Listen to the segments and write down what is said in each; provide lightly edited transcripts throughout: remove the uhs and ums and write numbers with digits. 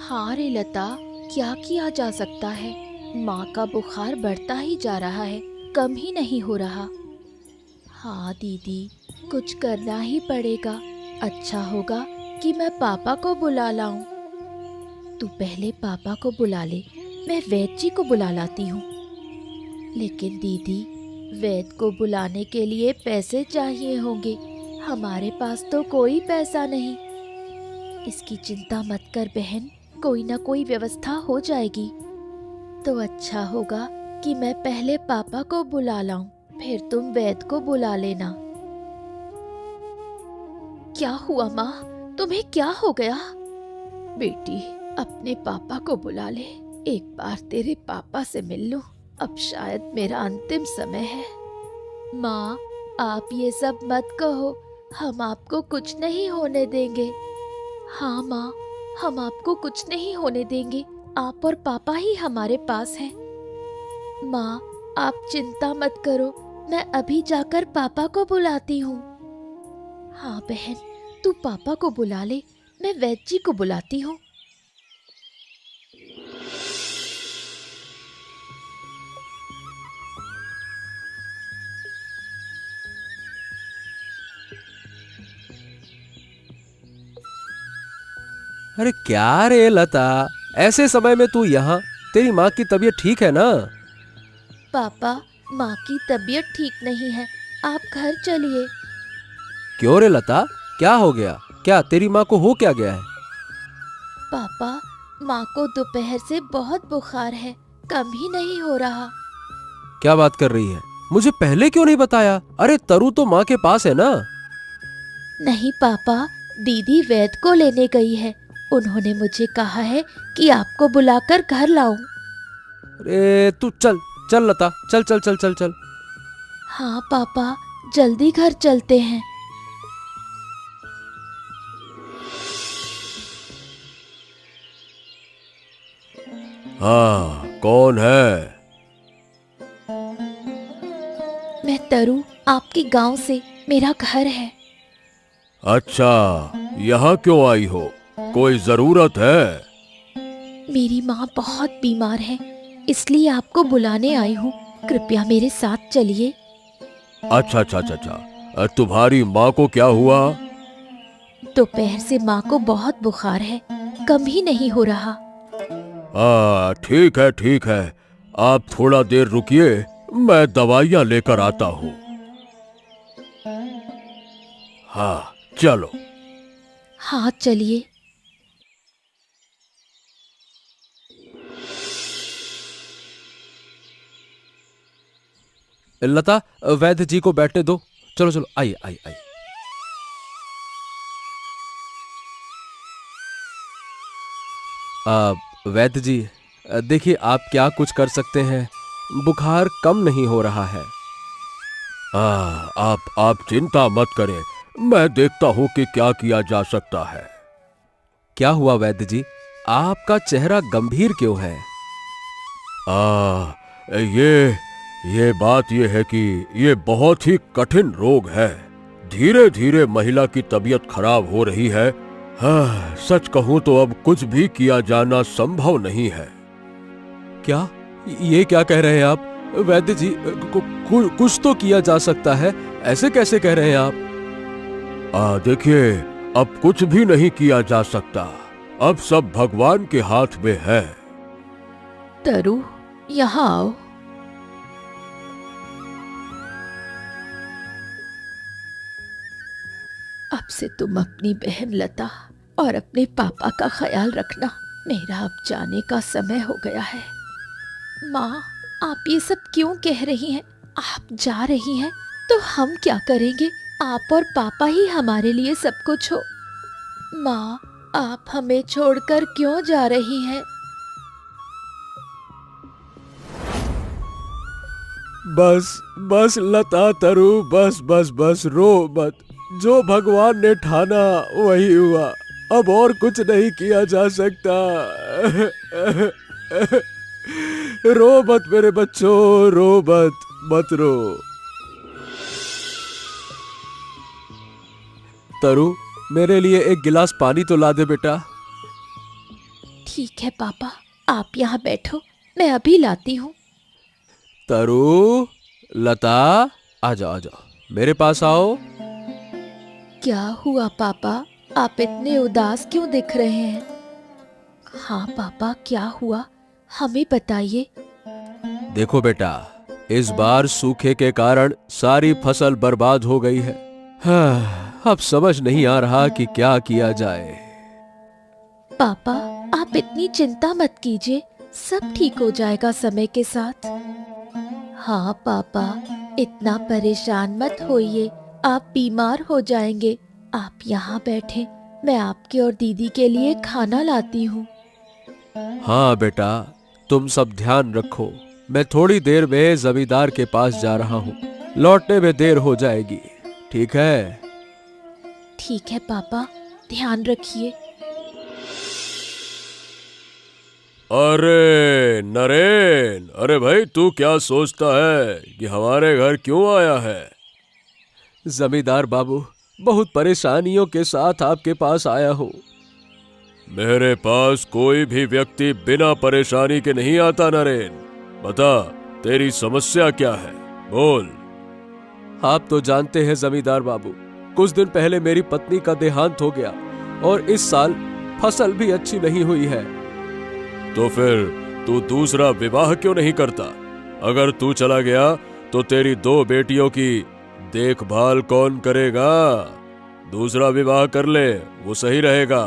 हाँ रे लता, क्या किया जा सकता है। माँ का बुखार बढ़ता ही जा रहा है, कम ही नहीं हो रहा। हाँ दीदी, कुछ करना ही पड़ेगा। अच्छा होगा कि मैं पापा को बुला लाऊं। तू पहले पापा को बुला ले, मैं वैद्य जी को बुला लाती हूँ। लेकिन दीदी, वैद्य को बुलाने के लिए पैसे चाहिए होंगे। हमारे पास तो कोई पैसा नहीं। इसकी चिंता मत कर बहन, कोई ना कोई व्यवस्था हो जाएगी। तो अच्छा होगा कि मैं पहले पापा को बुला लाऊं, फिर तुम वैद्य को बुला लेना। क्या हुआ माँ, तुम्हें क्या हो गया? बेटी, अपने पापा को बुला ले। एक बार तेरे पापा से मिल लूं। अब शायद मेरा अंतिम समय है। माँ, आप ये सब मत कहो, हम आपको कुछ नहीं होने देंगे। हाँ माँ, हम आपको कुछ नहीं होने देंगे। आप और पापा ही हमारे पास हैं। माँ, आप चिंता मत करो, मैं अभी जाकर पापा को बुलाती हूँ। हाँ बहन, तू पापा को बुला ले, मैं वैद्य जी को बुलाती हूँ। अरे क्या रे लता, ऐसे समय में तू यहाँ? तेरी माँ की तबीयत ठीक है ना? पापा, माँ की तबीयत ठीक नहीं है, आप घर चलिए। क्यों रे लता, क्या हो गया? क्या तेरी माँ को हो क्या गया है? पापा, माँ को दोपहर से बहुत बुखार है, कम ही नहीं हो रहा। क्या बात कर रही है? मुझे पहले क्यों नहीं बताया? अरे तरु तो माँ के पास है ना? नहीं पापा, दीदी वैद्य को लेने गई है। उन्होंने मुझे कहा है कि आपको बुलाकर घर लाऊं। अरे तू चल चल लता, चल चल चल चल चल। हाँ पापा, जल्दी घर चलते हैं। हाँ, कौन है? मैं तरु, आपके गांव से, मेरा घर है। अच्छा, यहाँ क्यों आई हो? कोई जरूरत है? मेरी माँ बहुत बीमार है, इसलिए आपको बुलाने आई हूँ। कृपया मेरे साथ चलिए। अच्छा अच्छा अच्छा अच्छा, तुम्हारी माँ को क्या हुआ? दोपहर से माँ को बहुत बुखार है, कम ही नहीं हो रहा। हाँ ठीक है, आप थोड़ा देर रुकिए, मैं दवाइयाँ लेकर आता हूँ। हाँ चलो। हाँ चलिए। लता, वैद्य जी को बैठने दो। चलो चलो, आइए आइए आइए। वैद्य जी, देखिए आप क्या कुछ कर सकते हैं। बुखार कम नहीं हो रहा है। हाँ, आप चिंता मत करें, मैं देखता हूँ कि क्या किया जा सकता है। क्या हुआ वैद्य जी, आपका चेहरा गंभीर क्यों है? आ, ये बात ये है कि ये बहुत ही कठिन रोग है। धीरे धीरे महिला की तबीयत खराब हो रही है। हाँ, सच कहूं तो अब कुछ भी किया जाना संभव नहीं है। क्या? ये क्या कह रहे हैं आप वैद्य जी? कुछ तो किया जा सकता है, ऐसे कैसे कह रहे हैं आप? देखिए, अब कुछ भी नहीं किया जा सकता, अब सब भगवान के हाथ में है। तरु, यहाँ आओ। अब से तुम अपनी बहन लता और अपने पापा का ख्याल रखना। मेरा अब जाने का समय हो गया है। माँ, आप ये सब क्यों कह रही हैं? आप जा रही हैं तो हम क्या करेंगे? आप और पापा ही हमारे लिए सब कुछ हो। माँ, आप हमें छोड़कर क्यों जा रही हैं? बस बस लता तरु, बस बस बस रो मत। जो भगवान ने ठाना वही हुआ, अब और कुछ नहीं किया जा सकता। रो मत मेरे बच्चों, रो मत, मत रो। तरु, मेरे लिए एक गिलास पानी तो ला दे बेटा। ठीक है पापा, आप यहाँ बैठो, मैं अभी लाती हूँ। तरु, लता, आ जाओ आ जाओ, मेरे पास आओ। क्या हुआ पापा, आप इतने उदास क्यों दिख रहे हैं? हाँ पापा, क्या हुआ, हमें बताइए। देखो बेटा, इस बार सूखे के कारण सारी फसल बर्बाद हो गई है। हाँ, अब समझ नहीं आ रहा कि क्या किया जाए। पापा, आप इतनी चिंता मत कीजिए, सब ठीक हो जाएगा समय के साथ। हाँ पापा, इतना परेशान मत होइए, आप बीमार हो जाएंगे। आप यहाँ बैठे, मैं आपके और दीदी के लिए खाना लाती हूँ। हाँ बेटा, तुम सब ध्यान रखो, मैं थोड़ी देर में जमींदार के पास जा रहा हूँ, लौटने में देर हो जाएगी, ठीक है? ठीक है पापा, ध्यान रखिए। अरे नरेन, अरे भाई तू क्या सोचता है कि हमारे घर क्यों आया है? जमींदार बाबू, बहुत परेशानियों के साथ आपके पास आया हूँ। मेरे पास कोई भी व्यक्ति बिना परेशानी के नहीं आता नरेन। बता, तेरी समस्या क्या है, बोल। आप तो जानते हैं जमींदार बाबू, कुछ दिन पहले मेरी पत्नी का देहांत हो गया और इस साल फसल भी अच्छी नहीं हुई है। तो फिर तू दूसरा विवाह क्यों नहीं करता? अगर तू चला गया तो तेरी 2 बेटियों की देखभाल कौन करेगा? दूसरा विवाह कर ले, वो सही रहेगा।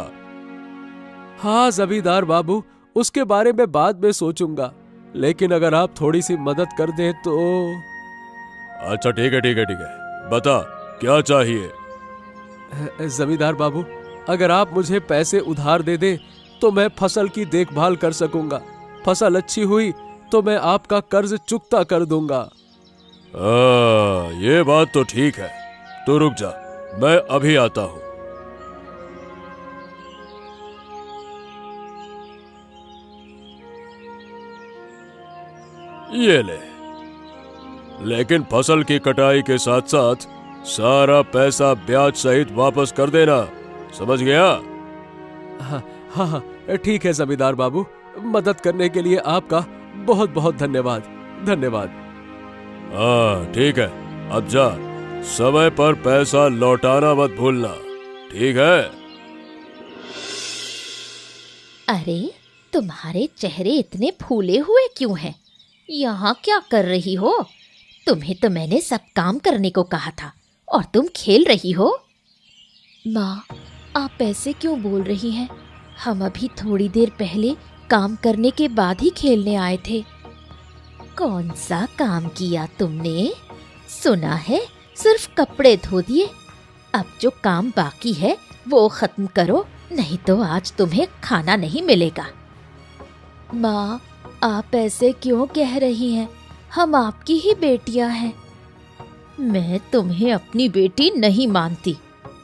हाँ जमींदार बाबू, उसके बारे में बाद में सोचूंगा, लेकिन अगर आप थोड़ी सी मदद कर दें तो। अच्छा ठीक है ठीक है ठीक है, बता क्या चाहिए? जमींदार बाबू, अगर आप मुझे पैसे उधार दे दें तो मैं फसल की देखभाल कर सकूंगा। फसल अच्छी हुई तो मैं आपका कर्ज चुकता कर दूंगा। ये बात तो ठीक है, तो रुक जा, मैं अभी आता हूं। ये ले, लेकिन फसल की कटाई के साथ साथ सारा पैसा ब्याज सहित वापस कर देना, समझ गया? हाँ हाँ हाँ, ठीक है जमींदार बाबू, मदद करने के लिए आपका बहुत बहुत धन्यवाद। धन्यवाद। हाँ ठीक है, अब जा, समय पर पैसा लौटाना मत भूलना, ठीक है? अरे, तुम्हारे चेहरे इतने फूले हुए क्यों हैं? यहाँ क्या कर रही हो? तुम्हें तो मैंने सब काम करने को कहा था और तुम खेल रही हो। माँ, आप ऐसे क्यों बोल रही हैं? हम अभी थोड़ी देर पहले काम करने के बाद ही खेलने आए थे। कौन सा काम किया तुमने? सुना है सिर्फ कपड़े धो दिए। अब जो काम बाकी है वो खत्म करो, नहीं तो आज तुम्हें खाना नहीं मिलेगा। माँ, आप ऐसे क्यों कह रही हैं? हम आपकी ही बेटियां हैं। मैं तुम्हें अपनी बेटी नहीं मानती।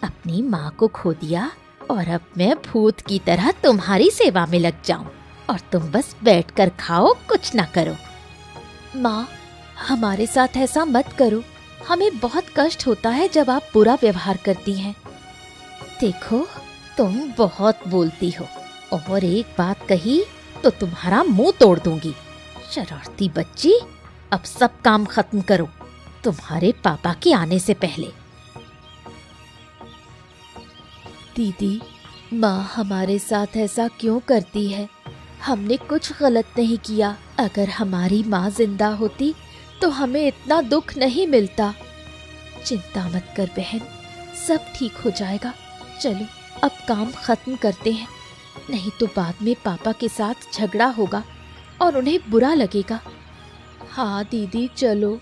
अपनी माँ को खो दिया और अब मैं भूत की तरह तुम्हारी सेवा में लग जाऊं और तुम बस बैठकर खाओ, कुछ ना करो। माँ, हमारे साथ ऐसा मत करो, हमें बहुत कष्ट होता है जब आप बुरा व्यवहार करती हैं। देखो, तुम बहुत बोलती हो और एक बात कही तो तुम्हारा मुंह तोड़ दूंगी। शरारती बच्ची, अब सब काम खत्म करो, तुम्हारे पापा के आने से पहले। दीदी, माँ हमारे साथ ऐसा क्यों करती है? हमने कुछ गलत नहीं किया। अगर हमारी माँ जिंदा होती तो हमें इतना दुख नहीं मिलता। चिंता मत कर बहन, सब ठीक हो जाएगा। चलो अब काम खत्म करते हैं, नहीं तो बाद में पापा के साथ झगड़ा होगा और उन्हें बुरा लगेगा। हाँ दीदी, चलो।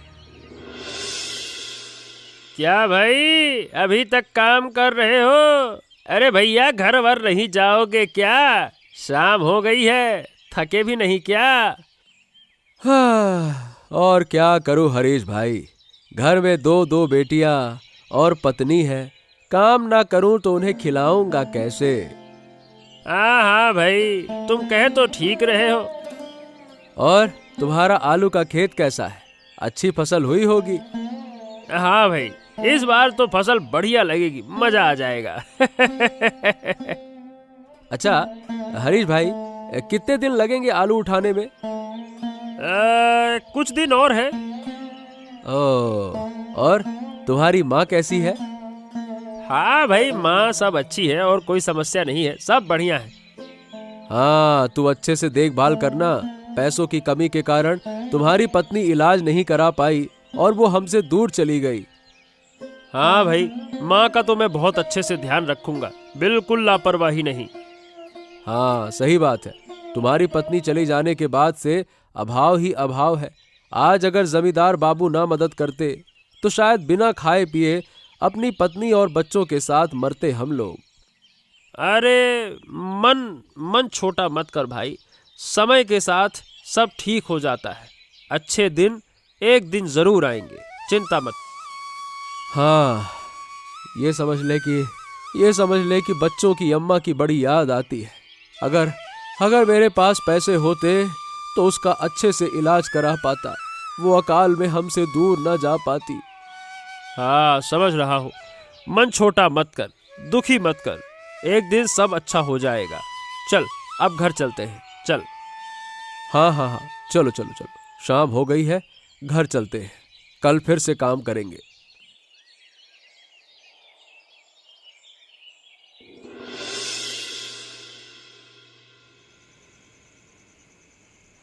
क्या भाई, अभी तक काम कर रहे हो? अरे भैया, घर वर नहीं जाओगे क्या? शाम हो गई है, थके भी नहीं क्या? हाँ, और क्या करूं हरीश भाई, घर में 2 बेटियां और पत्नी है, काम ना करूं तो उन्हें खिलाऊंगा कैसे? हाँ हाँ भाई, तुम कहे तो ठीक रहे हो। और तुम्हारा आलू का खेत कैसा है? अच्छी फसल हुई होगी। हाँ भाई, इस बार तो फसल बढ़िया लगेगी, मजा आ जाएगा। अच्छा हरीश भाई, कितने दिन लगेंगे आलू उठाने में? कुछ दिन और है। और तुम्हारी माँ कैसी है? हाँ भाई, माँ सब अच्छी है और कोई समस्या नहीं है, सब बढ़िया है। हाँ, तू अच्छे से देखभाल करना। पैसों की कमी के कारण तुम्हारी पत्नी इलाज नहीं करा पाई और वो हमसे दूर चली गई। हाँ भाई, माँ का तो मैं बहुत अच्छे से ध्यान रखूंगा, बिल्कुल लापरवाही नहीं। हाँ सही बात है। तुम्हारी पत्नी चली जाने के बाद से अभाव ही अभाव है। आज अगर जमींदार बाबू ना मदद करते तो शायद बिना खाए पिए अपनी पत्नी और बच्चों के साथ मरते हम लोग। अरे मन छोटा मत कर भाई, समय के साथ सब ठीक हो जाता है। अच्छे दिन एक दिन जरूर आएंगे, चिंता मत। हाँ, ये समझ ले कि बच्चों की अम्मा की बड़ी याद आती है। अगर मेरे पास पैसे होते तो उसका अच्छे से इलाज करा पाता, वो अकाल में हमसे दूर न जा पाती। हाँ समझ रहा हूँ, मन छोटा मत कर, दुखी मत कर, एक दिन सब अच्छा हो जाएगा। चल अब घर चलते हैं, चल। हाँ, चलो, शाम हो गई है, घर चलते हैं, कल फिर से काम करेंगे।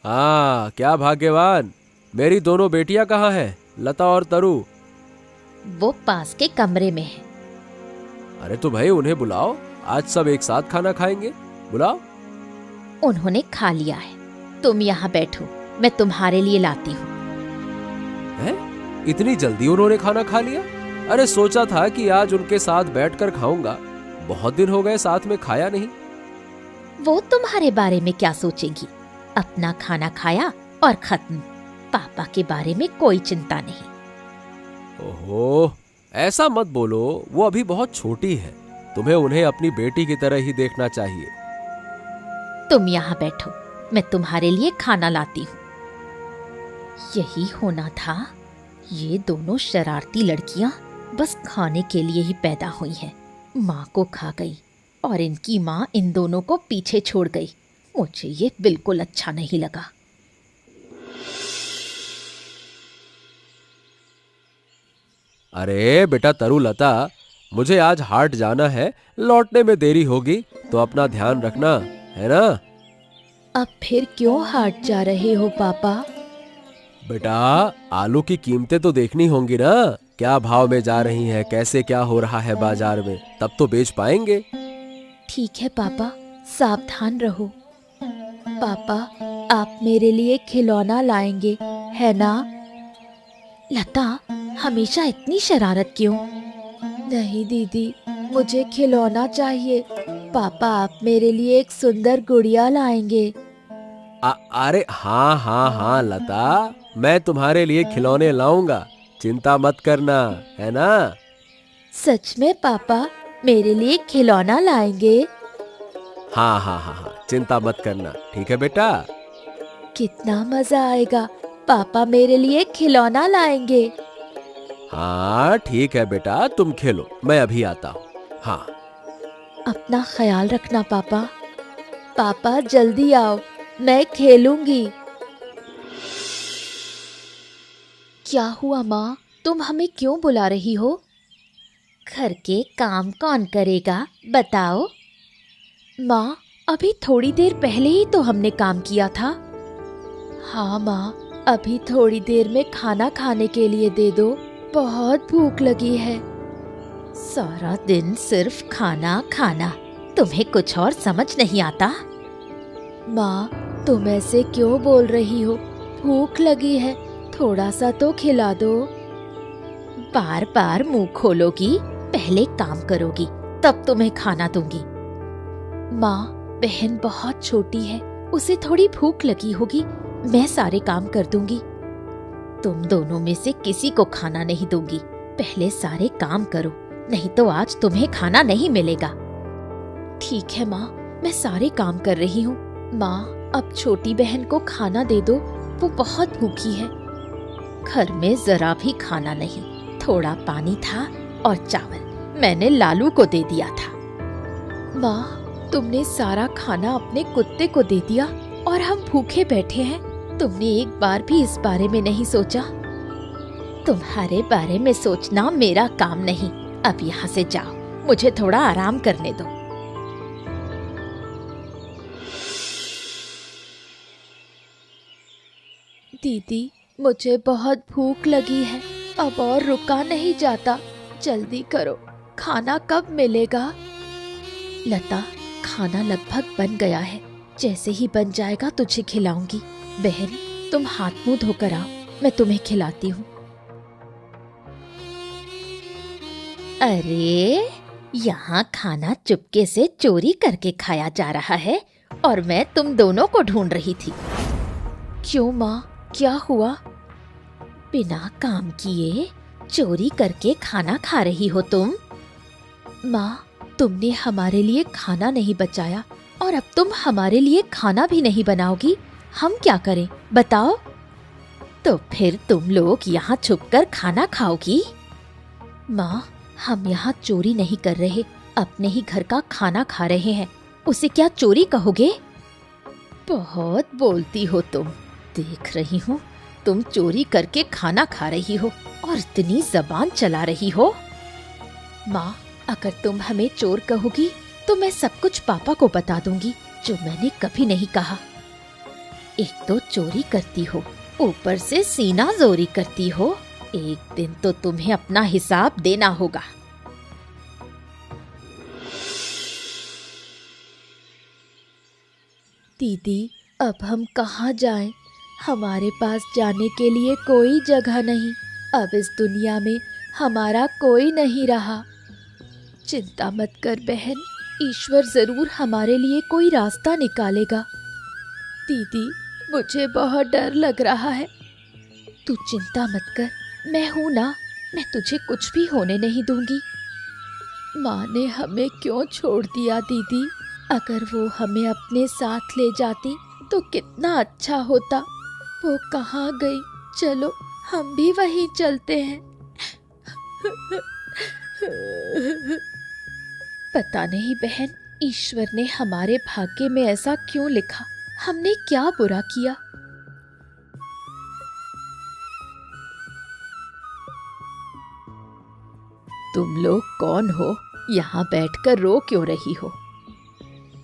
हाँ, क्या भाग्यवान। मेरी दोनों बेटियां कहाँ हैं, लता और तरु? वो पास के कमरे में है। अरे तो भाई उन्हें बुलाओ, आज सब एक साथ खाना खाएंगे, बुलाओ। उन्होंने खा लिया है, तुम यहाँ बैठो, मैं तुम्हारे लिए लाती हूँ। इतनी जल्दी उन्होंने खाना खा लिया? अरे सोचा था कि आज उनके साथ बैठकर खाऊंगा, बहुत दिन हो गए साथ में खाया नहीं। वो तुम्हारे बारे में क्या सोचेगी, अपना खाना खाया और खत्म। पापा के बारे में कोई चिंता नहीं। ओहो, ऐसा मत बोलो, वो अभी बहुत छोटी है, तुम्हें उन्हें अपनी बेटी की तरह ही देखना चाहिए। तुम यहाँ बैठो, मैं तुम्हारे लिए खाना लाती हूँ। यही होना था, ये दोनों शरारती लड़कियां बस खाने के लिए ही पैदा हुई हैं। माँ को खा गई और इनकी माँ इन दोनों को पीछे छोड़ गई। मुझे ये बिल्कुल अच्छा नहीं लगा। अरे बेटा तरु, लता, मुझे आज हाट जाना है, लौटने में देरी होगी तो अपना ध्यान रखना, है ना? अब फिर क्यों हाट जा रहे हो पापा? बेटा, आलू की कीमतें तो देखनी होंगी ना, क्या भाव में जा रही हैं, कैसे क्या हो रहा है बाजार में, तब तो बेच पाएंगे। ठीक है पापा, सावधान रहो। पापा, आप मेरे लिए खिलौना लाएंगे, है ना? लता, हमेशा इतनी शरारत क्यों? नहीं दीदी, मुझे खिलौना चाहिए। पापा, आप मेरे लिए एक सुंदर गुड़िया लाएंगे। अरे हाँ लता, मैं तुम्हारे लिए खिलौने लाऊंगा, चिंता मत करना, है ना? सच में पापा, मेरे लिए खिलौना लाएंगे? हाँ, चिंता मत करना, ठीक है बेटा? कितना मजा आएगा, पापा मेरे लिए खिलौना लाएंगे। हाँ ठीक है बेटा, तुम खेलो, मैं अभी आता हूँ। हाँ, अपना ख्याल रखना पापा। पापा जल्दी आओ, मैं खेलूंगी। क्या हुआ माँ, तुम हमें क्यों बुला रही हो? घर के काम कौन करेगा, बताओ? माँ, अभी थोड़ी देर पहले ही तो हमने काम किया था। हाँ माँ, अभी थोड़ी देर में खाना खाने के लिए दे दो, बहुत भूख लगी है। सारा दिन सिर्फ खाना खाना, तुम्हें कुछ और समझ नहीं आता? माँ, तुम ऐसे क्यों बोल रही हो? भूख लगी है, थोड़ा सा तो खिला दो। बार बार मुंह खोलोगी, पहले काम करोगी, तब तुम्हें खाना दूंगी। माँ, बहन बहुत छोटी है, उसे थोड़ी भूख लगी होगी, मैं सारे काम कर दूंगी। तुम दोनों में से किसी को खाना नहीं दूंगी, पहले सारे काम करो, नहीं तो आज तुम्हें खाना नहीं मिलेगा। ठीक है माँ, मैं सारे काम कर रही हूँ। माँ, अब छोटी बहन को खाना दे दो, वो बहुत भूखी है। घर में जरा भी खाना नहीं, थोड़ा पानी था और चावल, मैंने लालू को दे दिया था। माँ, तुमने सारा खाना अपने कुत्ते को दे दिया और हम भूखे बैठे हैं। तुमने एक बार भी इस बारे में नहीं सोचा। तुम्हारे बारे में सोचना मेरा काम नहीं। अब यहाँ से जाओ, मुझे थोड़ा आराम करने दो। दीदी, मुझे बहुत भूख लगी है, अब और रुका नहीं जाता। जल्दी करो, खाना कब मिलेगा? लता, खाना लगभग बन गया है, जैसे ही बन जाएगा तुझे खिलाऊंगी। बहन, तुम हाथ मुंह धोकर आओ, मैं तुम्हें खिलाती हूँ। अरे, यहाँ खाना चुपके से चोरी करके खाया जा रहा है और मैं तुम दोनों को ढूंढ रही थी। क्यों माँ, क्या हुआ? बिना काम किए चोरी करके खाना खा रही हो तुम? माँ, तुमने हमारे लिए खाना नहीं बचाया और अब तुम हमारे लिए खाना भी नहीं बनाओगी। हम क्या करें बताओ? तो फिर तुम लोग यहाँ छुपकर खाना खाओगी? माँ, हम यहाँ चोरी नहीं कर रहे, अपने ही घर का खाना खा रहे हैं। उसे क्या चोरी कहोगे? बहुत बोलती हो तुम। देख रही हूँ तुम चोरी करके खाना खा रही हो और इतनी जबान चला रही हो। माँ, अगर तुम हमें चोर कहोगी तो मैं सब कुछ पापा को बता दूंगी, जो मैंने कभी नहीं कहा। एक तो चोरी करती हो, ऊपर से सीना जोरी करती हो। एक दिन तो तुम्हें अपना हिसाब देना होगा। दीदी, अब हम कहाँ जाएं? हमारे पास जाने के लिए कोई जगह नहीं। अब इस दुनिया में हमारा कोई नहीं रहा। चिंता मत कर बहन, ईश्वर जरूर हमारे लिए कोई रास्ता निकालेगा। दीदी, मुझे बहुत डर लग रहा है। तू चिंता मत कर, मैं हूं ना, मैं तुझे कुछ भी होने नहीं दूंगी। माँ ने हमें क्यों छोड़ दिया दीदी? अगर वो हमें अपने साथ ले जाती तो कितना अच्छा होता। वो कहाँ गई? चलो हम भी वहीं चलते हैं। पता नहीं बहन, ईश्वर ने हमारे भाग्य में ऐसा क्यों लिखा? हमने क्या बुरा किया? तुम लोग कौन हो? यहाँ बैठकर रो क्यों रही हो?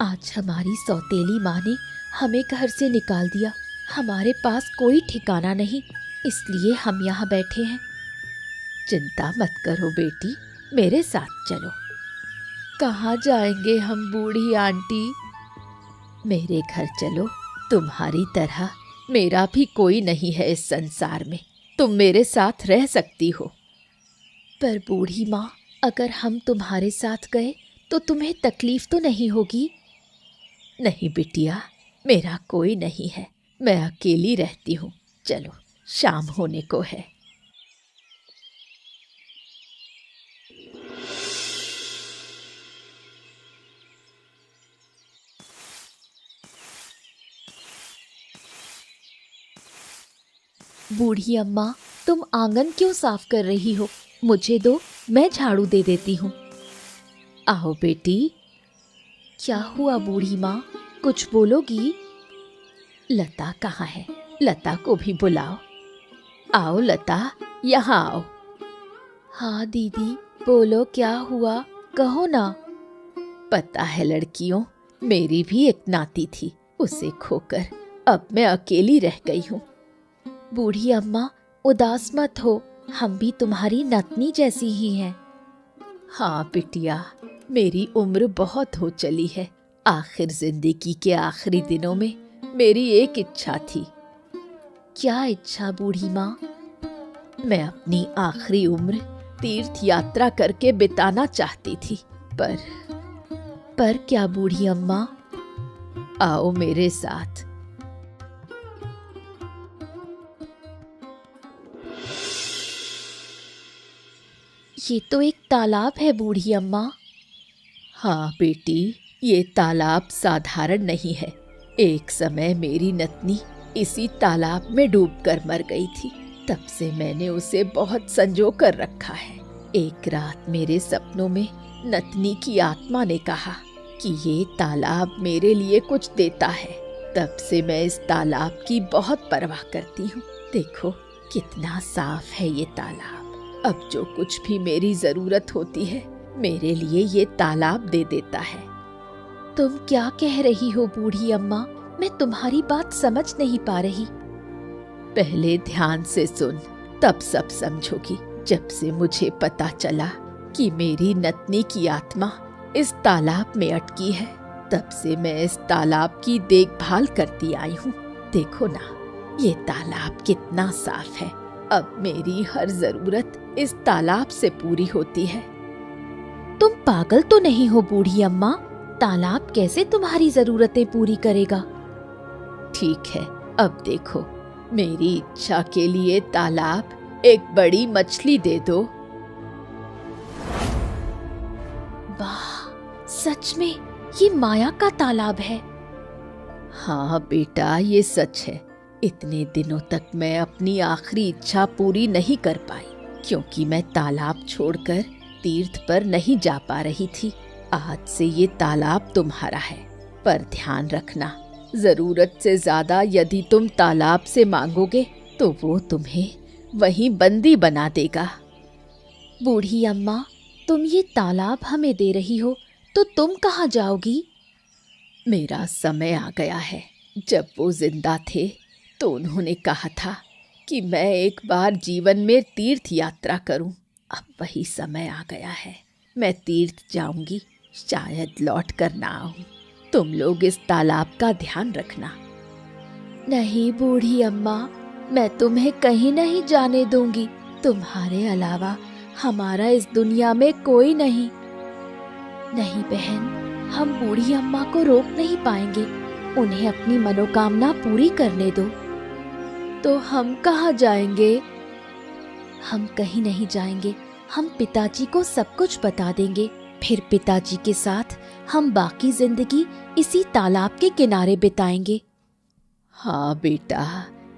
आज हमारी सौतेली माँ ने हमें घर से निकाल दिया। हमारे पास कोई ठिकाना नहीं, इसलिए हम यहाँ बैठे हैं। चिंता मत करो बेटी, मेरे साथ चलो। कहाँ जाएंगे हम बूढ़ी आंटी? मेरे घर चलो। तुम्हारी तरह मेरा भी कोई नहीं है इस संसार में, तुम मेरे साथ रह सकती हो। पर बूढ़ी माँ, अगर हम तुम्हारे साथ गए तो तुम्हें तकलीफ तो नहीं होगी? नहीं बिटिया, मेरा कोई नहीं है, मैं अकेली रहती हूँ। चलो, शाम होने को है। बूढ़ी अम्मा, तुम आंगन क्यों साफ कर रही हो? मुझे दो, मैं झाड़ू दे देती हूँ। आओ बेटी। क्या हुआ बूढ़ी माँ, कुछ बोलोगी? लता कहाँ है? लता को भी बुलाओ। आओ लता, यहाँ आओ। हाँ दीदी, बोलो क्या हुआ, कहो ना। पता है लड़कियों, मेरी भी एक नाती थी, उसे खोकर अब मैं अकेली रह गई हूँ। बूढ़ी अम्मा, उदास मत हो, हम भी तुम्हारी नतनी जैसी ही हैं। हाँ बिटिया, मेरी उम्र बहुत हो चली है। आखिर जिंदगी के आखिरी दिनों में मेरी एक इच्छा थी। क्या इच्छा बूढ़ी माँ? मैं अपनी आखिरी उम्र तीर्थ यात्रा करके बिताना चाहती थी। पर क्या बूढ़ी अम्मा? आओ मेरे साथ। ये तो एक तालाब है बूढ़ी अम्मा। हाँ बेटी, ये तालाब साधारण नहीं है। एक समय मेरी नतनी इसी तालाब में डूबकर मर गई थी, तब से मैंने उसे बहुत संजो कर रखा है। एक रात मेरे सपनों में नतनी की आत्मा ने कहा कि ये तालाब मेरे लिए कुछ देता है, तब से मैं इस तालाब की बहुत परवाह करती हूँ। देखो कितना साफ है ये तालाब। अब जो कुछ भी मेरी जरूरत होती है मेरे लिए ये तालाब दे देता है। तुम क्या कह रही हो बूढ़ी अम्मा? मैं तुम्हारी बात समझ नहीं पा रही। पहले ध्यान से सुन, तब सब समझोगी। जब से मुझे पता चला कि मेरी नतनी की आत्मा इस तालाब में अटकी है, तब से मैं इस तालाब की देखभाल करती आई हूँ। देखो ना, ये तालाब कितना साफ है। अब मेरी हर जरूरत इस तालाब से पूरी होती है। तुम पागल तो नहीं हो बूढ़ी अम्मा? तालाब कैसे तुम्हारी जरूरतें पूरी करेगा? ठीक है, अब देखो, मेरी इच्छा के लिए तालाब एक बड़ी मछली दे दो। वाह, सच में ये माया का तालाब है। हाँ बेटा, ये सच है। इतने दिनों तक मैं अपनी आखिरी इच्छा पूरी नहीं कर पाई, क्योंकि मैं तालाब छोड़कर तीर्थ पर नहीं जा पा रही थी। आज से ये तालाब तुम्हारा है, पर ध्यान रखना, जरूरत से ज्यादा यदि तुम तालाब से मांगोगे तो वो तुम्हें वहीं बंदी बना देगा। बूढ़ी अम्मा, तुम ये तालाब हमें दे रही हो तो तुम कहाँ जाओगी? मेरा समय आ गया है। जब वो जिंदा थे तो उन्होंने कहा था कि मैं एक बार जीवन में तीर्थ यात्रा करूं। अब वही समय आ गया है। मैं तीर्थ जाऊंगी, शायद लौट कर ना आऊं। तुम लोग इस तालाब का ध्यान रखना। नहीं बूढ़ी अम्मा, मैं तुम्हें कहीं नहीं जाने दूंगी। तुम्हारे अलावा हमारा इस दुनिया में कोई नहीं। नहीं बहन, हम बूढ़ी अम्मा को रोक नहीं पाएंगे। उन्हें अपनी मनोकामना पूरी करने दो। तो हम कहाँ जाएंगे? हम कहीं नहीं जाएंगे। हम पिताजी को सब कुछ बता देंगे। फिर पिताजी के साथ हम बाकी जिंदगी इसी तालाब के किनारे बिताएंगे। हाँ बेटा,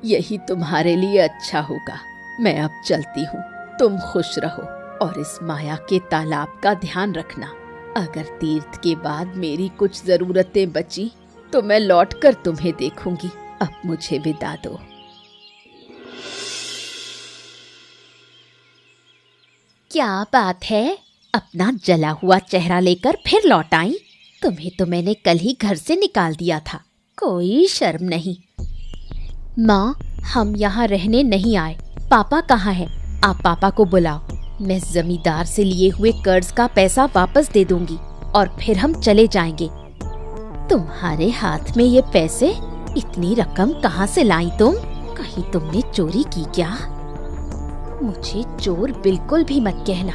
यही तुम्हारे लिए अच्छा होगा। मैं अब चलती हूँ। तुम खुश रहो और इस माया के तालाब का ध्यान रखना। अगर तीर्थ के बाद मेरी कुछ जरूरतें बची तो मैं लौटकर तुम्हें देखूंगी। अब मुझे विदा दो। क्या बात है, अपना जला हुआ चेहरा लेकर फिर लौट आई? तुम्हें तो मैंने कल ही घर से निकाल दिया था। कोई शर्म नहीं। माँ, हम यहाँ रहने नहीं आए। पापा कहाँ हैं? आप पापा को बुलाओ। मैं जमींदार से लिए हुए कर्ज का पैसा वापस दे दूंगी और फिर हम चले जाएंगे। तुम्हारे हाथ में ये पैसे? इतनी रकम कहाँ से लाई तुम? कहीं तुमने चोरी की क्या? मुझे चोर बिल्कुल भी मत कहना।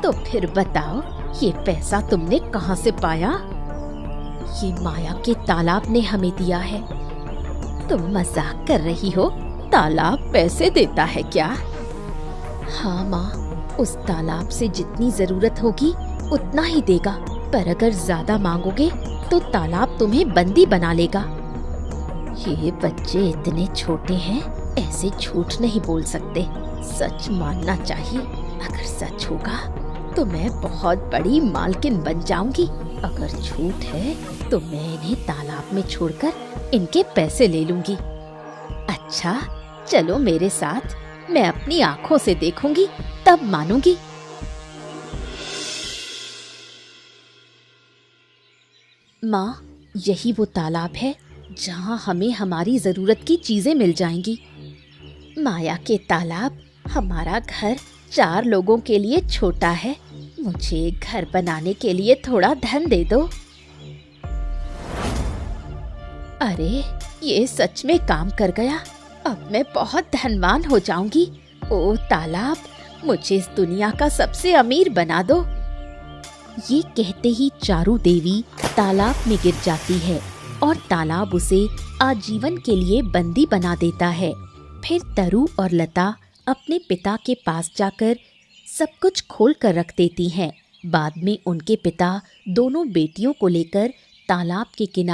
तो फिर बताओ, ये पैसा तुमने कहाँ से पाया? ये माया के तालाब ने हमें दिया है। तुम मजाक कर रही हो? तालाब पैसे देता है क्या? हाँ माँ, उस तालाब से जितनी जरूरत होगी उतना ही देगा, पर अगर ज्यादा मांगोगे तो तालाब तुम्हें बंदी बना लेगा। ये बच्चे इतने छोटे हैं, ऐसे झूठ नहीं बोल सकते। सच मानना चाहिए। अगर सच होगा तो मैं बहुत बड़ी मालकिन बन जाऊंगी। अगर झूठ है तो मैं इन्हें तालाब में छोड़कर इनके पैसे ले लूंगी। अच्छा, चलो मेरे साथ, मैं अपनी आंखों से देखूंगी, तब मानूंगी। माँ, यही वो तालाब है जहाँ हमें हमारी जरूरत की चीजें मिल जाएंगी। माया के तालाब, हमारा घर 4 लोगों के लिए छोटा है। मुझे घर बनाने के लिए थोड़ा धन दे दो। अरे, ये सच में काम कर गया। अब मैं बहुत धनवान हो जाऊंगी। ओ तालाब, मुझे इस दुनिया का सबसे अमीर बना दो। ये कहते ही चारू देवी तालाब में गिर जाती है और तालाब उसे आजीवन के लिए बंदी बना देता है। फिर तरु और लता अपने पिता के पास जाकर सब कुछ खोल कर रख देती हैं। बाद में उनके पिता दोनों बेटियों को लेकर तालाब के किनारे